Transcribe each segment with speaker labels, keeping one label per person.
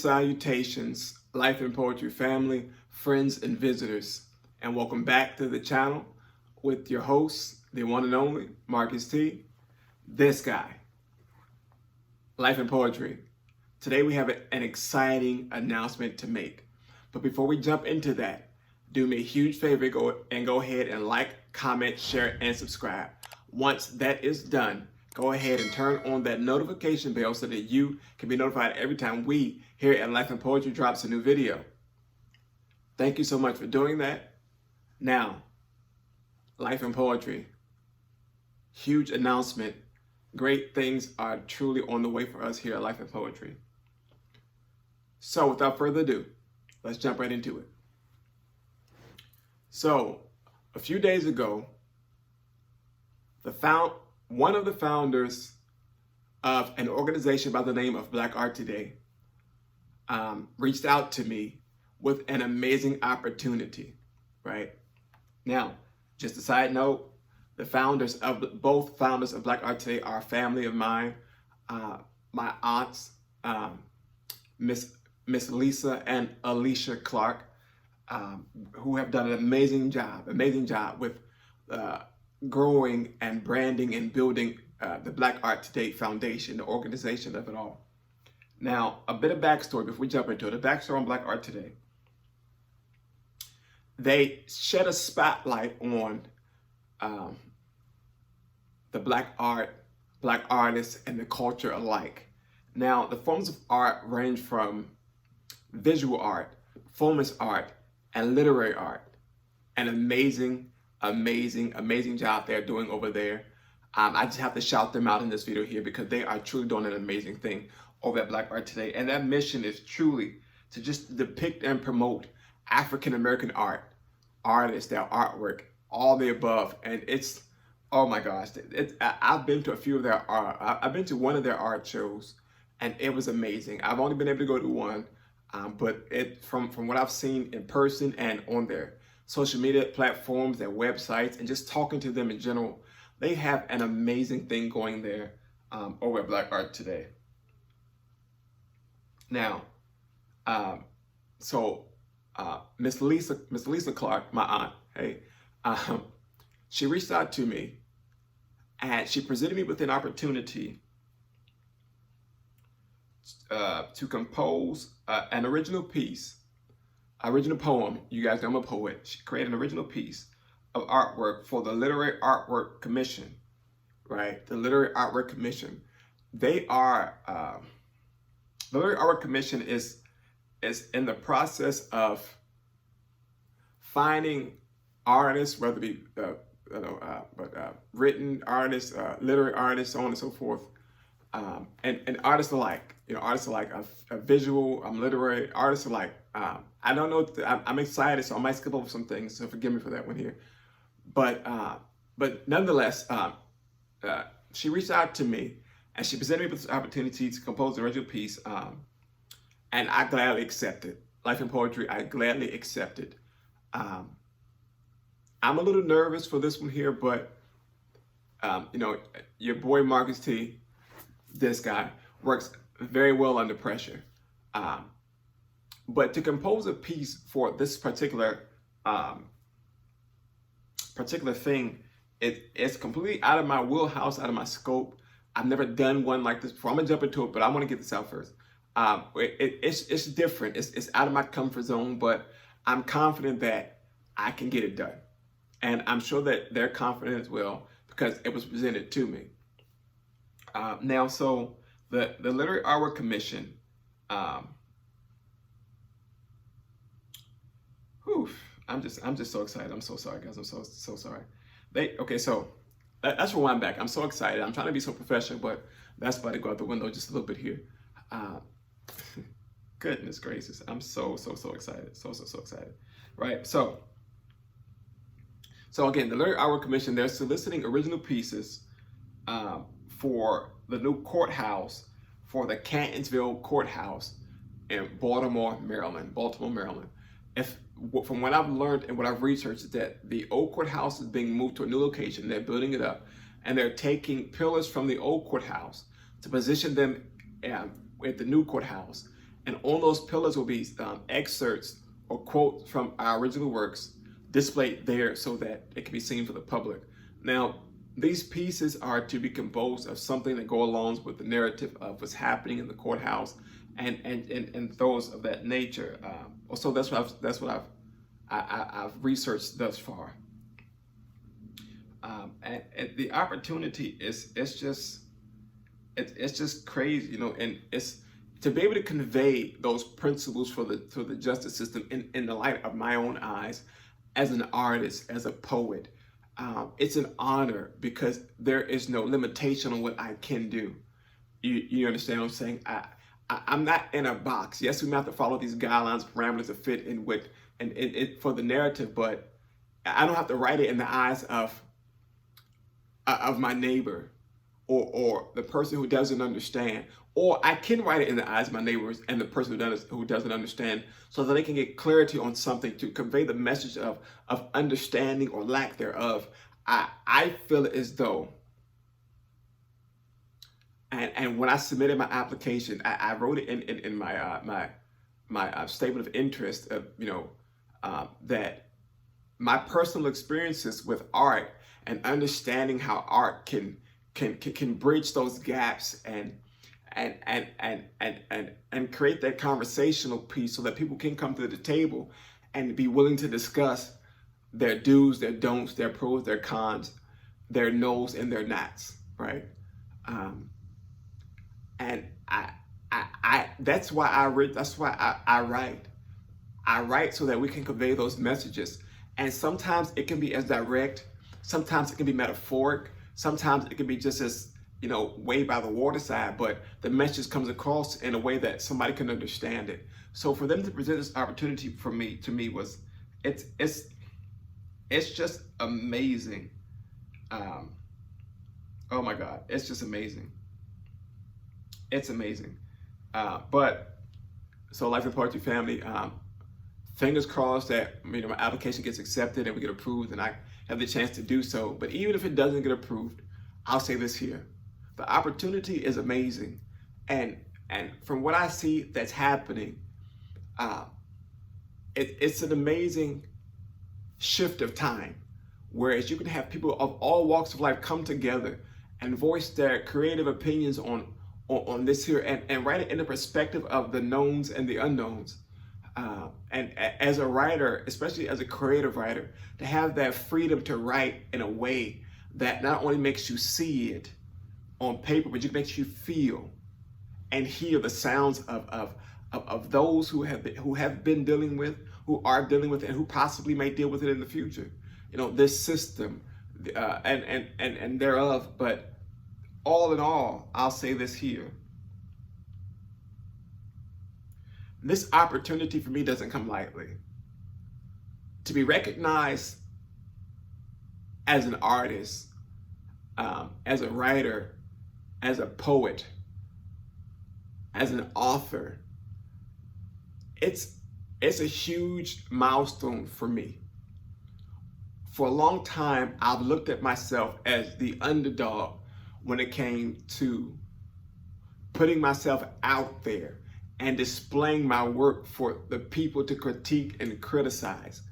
Speaker 1: salutations, Life and Poetry family, friends, and visitors, and welcome back to the channel with your host, the one and only Marcus T. This guy, Life and Poetry. Today we have an exciting announcement to make. But before we jump into that, do me a huge favor, go ahead and like, comment, share, and subscribe. Once that is done, go ahead and turn on that notification bell so that you can be notified every time we here at Life and Poetry drops a new video. Thank you so much for doing that. Now, Life and Poetry, huge announcement. Great things are truly on the way for us here at Life and Poetry. So without further ado, let's jump right into it. So a few days ago, one of the founders of an organization by the name of Black Art Today reached out to me with an amazing opportunity, right? Now, just a side note, both founders of Black Art Today are a family of mine. My aunts, Miss Lisa and Alicia Clark, who have done an amazing job with growing and branding and building the Black Art Today Foundation, the organization of it all. Now, a bit of backstory before we jump into it. The backstory on Black Art Today. They shed a spotlight on the Black artists, and the culture alike. Now, the forms of art range from visual art, performance art, and literary art. An amazing job they're doing over there. I just have to shout them out in this video here because they are truly doing an amazing thing over at Black Art Today. And that mission is truly to just depict and promote African-American art, artists, their artwork, all the above. And it's, oh my gosh, I've been to a few of their art. I've been to one of their art shows and it was amazing. I've only been able to go to one, but from what I've seen in person and on their social media platforms, their websites, and just talking to them in general, they have an amazing thing going there over at Black Art Today. Now, Miss Lisa Clark, my aunt, hey, she reached out to me and she presented me with an opportunity to compose an original poem. You guys know I'm a poet. She created an original piece of artwork for the Literary Artwork Commission, right? The Literary Artwork Commission. They are, the Literary Artwork Commission is in the process of finding artists, whether it be, written artists, literary artists, so on and so forth, and artists alike. Artists alike, visual, literary, artists alike. I don't know, I'm excited, so I might skip over some things, so forgive me for that one here. But nonetheless, she reached out to me and she presented me with this opportunity to compose an original piece, and I gladly accepted. Life and Poetry, I gladly accepted. I'm a little nervous for this one here, but your boy Marcus T, this guy, works very well under pressure. But to compose a piece for this particular thing, it's completely out of my wheelhouse, out of my scope. I've never done one like this before. I'm gonna jump into it, but I want to get this out first. It's different. It's out of my comfort zone, but I'm confident that I can get it done, and I'm sure that they're confident as well because it was presented to me. Now, so the Literary Artwork Commission. I'm just so excited. I'm so sorry, guys. I'm so sorry. So that's for one back. I'm so excited. I'm trying to be so professional, but that's about to go out the window just a little bit here. Goodness gracious. I'm so excited. So excited. Right. So again, the Literary Artwork Commission, they're soliciting original pieces for the new courthouse, for the Cantonsville Courthouse in Baltimore, Maryland. From what I've learned and what I've researched, is that the old courthouse is being moved to a new location. They're building it up, and they're taking pillars from the old courthouse to position them at the new courthouse. And on those pillars will be excerpts or quotes from our original works displayed there so that it can be seen for the public. Now, these pieces are to be composed of something that go along with the narrative of what's happening in the courthouse and those of that nature. So that's what I've researched thus far. And the opportunity it's just crazy, you know, and it's to be able to convey those principles for the justice system in the light of my own eyes as an artist, as a poet. It's an honor because there is no limitation on what I can do. You understand what I'm saying? I'm not in a box. Yes, we may have to follow these guidelines, parameters to fit in with and it for the narrative, but I don't have to write it in the eyes of my neighbor or the person who doesn't understand. Or I can write it in the eyes of my neighbors and the person who doesn't understand, so that they can get clarity on something to convey the message of understanding or lack thereof. I feel as though, and when I submitted my application, I wrote it in my statement of interest, that my personal experiences with art and understanding how art can bridge those gaps and create that conversational piece so that people can come to the table and be willing to discuss their do's, their don'ts, their pros, their cons, their no's and their nots, right? And that's why I read. That's why I write. I write so that we can convey those messages. And sometimes it can be as direct. Sometimes it can be metaphoric. Sometimes it can be just as, way by the waterside, but the message comes across in a way that somebody can understand it. So for them to present this opportunity to me was, it's just amazing. Oh my God, it's just amazing. It's amazing. But so Life in Poetry family, fingers crossed that my application gets accepted and we get approved and I have the chance to do so. But even if it doesn't get approved, I'll say this here. The opportunity is amazing. And from what I see that's happening, it's an amazing shift of time. Whereas you can have people of all walks of life come together and voice their creative opinions on this here and write it in the perspective of the knowns and the unknowns. And as a writer, especially as a creative writer, to have that freedom to write in a way that not only makes you see it on paper, but it makes you feel and hear the sounds of those who have been dealing with, who are dealing with, and who possibly may deal with it in the future. This system and thereof. But all in all, I'll say this here. This opportunity for me doesn't come lightly. To be recognized as an artist, as a writer, as a poet, as an author, it's a huge milestone for me. For a long time, I've looked at myself as the underdog when it came to putting myself out there and displaying my work for the people to critique and criticize.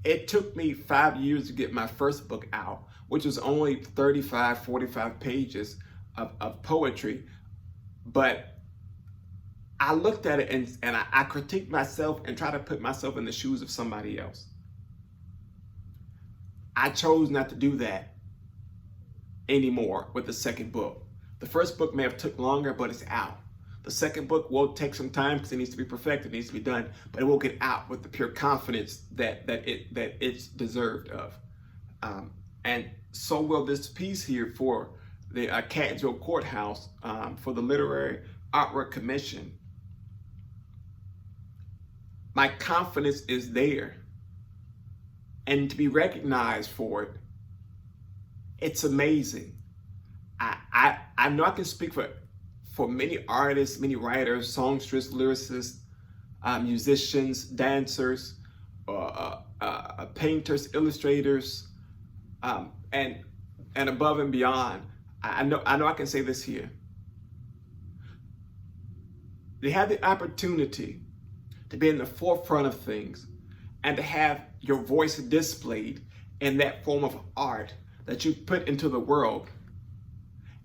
Speaker 1: It took me 5 years to get my first book out, which was only 35, 45 pages of poetry. But I looked at it and I critiqued myself and tried to put myself in the shoes of somebody else. I chose not to do that anymore with the second book. The first book may have took longer, but it's out. The second book will take some time because it needs to be perfected, it needs to be done, but it will get out with the pure confidence that it's deserved of. And so will this piece here for the Catonsville Courthouse for the Literary Artwork Commission. My confidence is there. And to be recognized for it, it's amazing. I know I can speak for many artists, many writers, songsters, lyricists, musicians, dancers, painters, illustrators, and above and beyond. I know I can say this here. They have the opportunity to be in the forefront of things and to have your voice displayed in that form of art that you put into the world.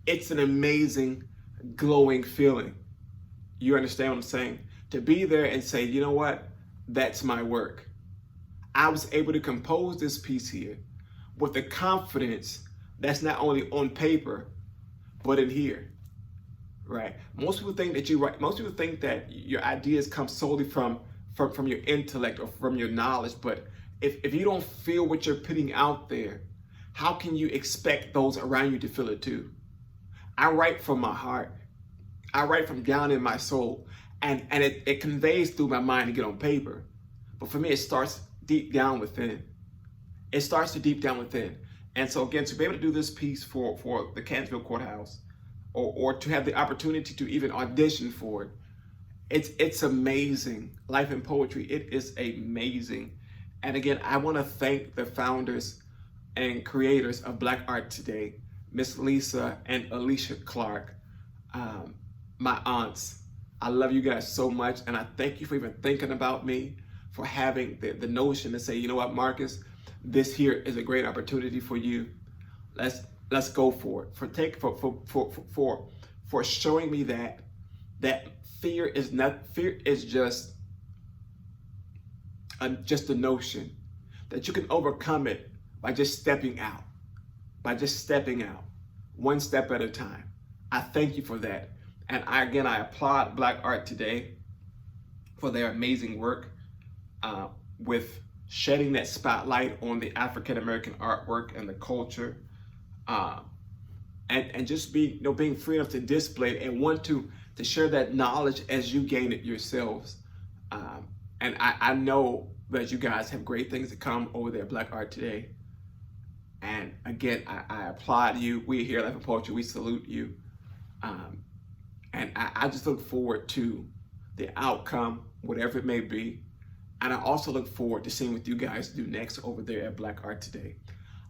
Speaker 1: It's an amazing, glowing feeling. You understand what I'm saying? To be there and say, you know what? That's my work. I was able to compose this piece here with the confidence that's not only on paper, but in here, right? Most people think that you write, most people think that your ideas come solely from your intellect or from your knowledge, but if you don't feel what you're putting out there, how can you expect those around you to feel it too? I write from my heart. I write from down in my soul, and it conveys through my mind to get on paper. But for me, it starts deep down within. It starts to deep down within. And so again, to be able to do this piece for the Canonsville Courthouse, or to have the opportunity to even audition for it, it's amazing. Life in Poetry, it is amazing. And again, I want to thank the founders and creators of Black Art Today, Miss Lisa and Alicia Clark, my aunts. I love you guys so much, and I thank you for even thinking about me, for having the notion to say, you know what, Marcus, this here is a great opportunity for you. Let's go for it. For showing me that fear is just a notion, that you can overcome it by just stepping out, one step at a time. I thank you for that. And I applaud Black Art Today for their amazing work with shedding that spotlight on the African American artwork and the culture, and just being free enough to display it and want to share that knowledge as you gain it yourselves. And I know that you guys have great things to come over there at Black Art Today. And again, I applaud you. We here at Life in Poetry, we salute you. And I just look forward to the outcome, whatever it may be. And I also look forward to seeing what you guys do next over there at Black Art Today.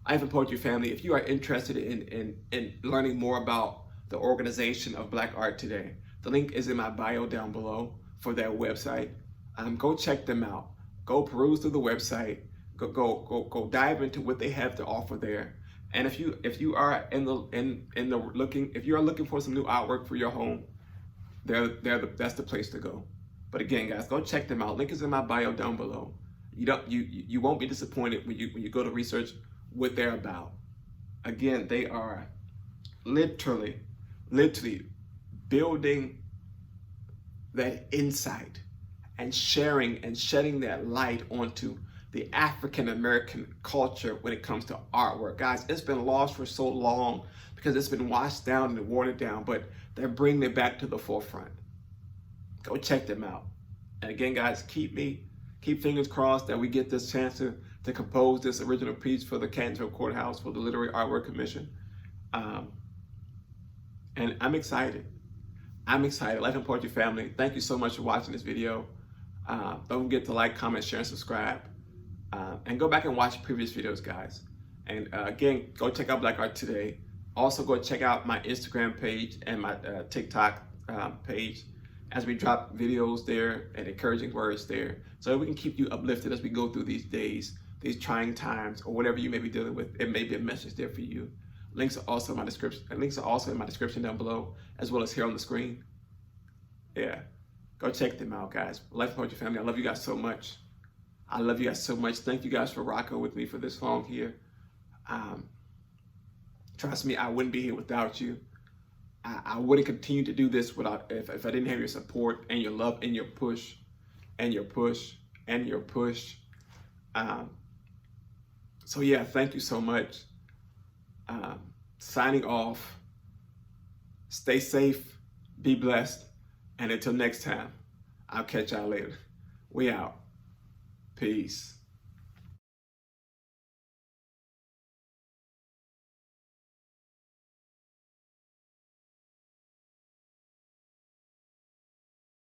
Speaker 1: Life in Poetry family, if you are interested in learning more about the organization of Black Art Today, the link is in my bio down below for their website. Go check them out. Go peruse through the website. Go dive into what they have to offer there. And if you are if you are looking for some new artwork for your home, that's the place to go. But again, guys, go check them out. Link is in my bio down below. You won't be disappointed when you go to research what they're about. Again, they are literally building that insight and sharing and shedding that light onto the African American culture when it comes to artwork. Guys, it's been lost for so long because it's been washed down and watered down, but they're bringing it back to the forefront. Go check them out. And again, guys, keep fingers crossed that we get this chance to compose this original piece for the Canonsville Courthouse for the Literary Artwork Commission. And I'm excited. Life in Poetry family, thank you so much for watching this video. Don't forget to like, comment, share, and subscribe. And go back and watch previous videos, guys. And again, go check out Black Art Today. Also, go check out my Instagram page and my TikTok page as we drop videos there and encouraging words there, so we can keep you uplifted as we go through these days, these trying times, or whatever you may be dealing with. It may be a message there for you. Links are also in my description. Links are also in my description down below, as well as here on the screen. Yeah, go check them out, guys. Life in Poetry family, I love you guys so much. I love you guys so much. Thank you guys for rocking with me for this long here. Trust me, I wouldn't be here without you. I wouldn't continue to do this without if I didn't have your support and your love and your push and your push and your push. So yeah, thank you so much. Signing off. Stay safe, be blessed, and until next time, I'll catch y'all later. We out. Peace.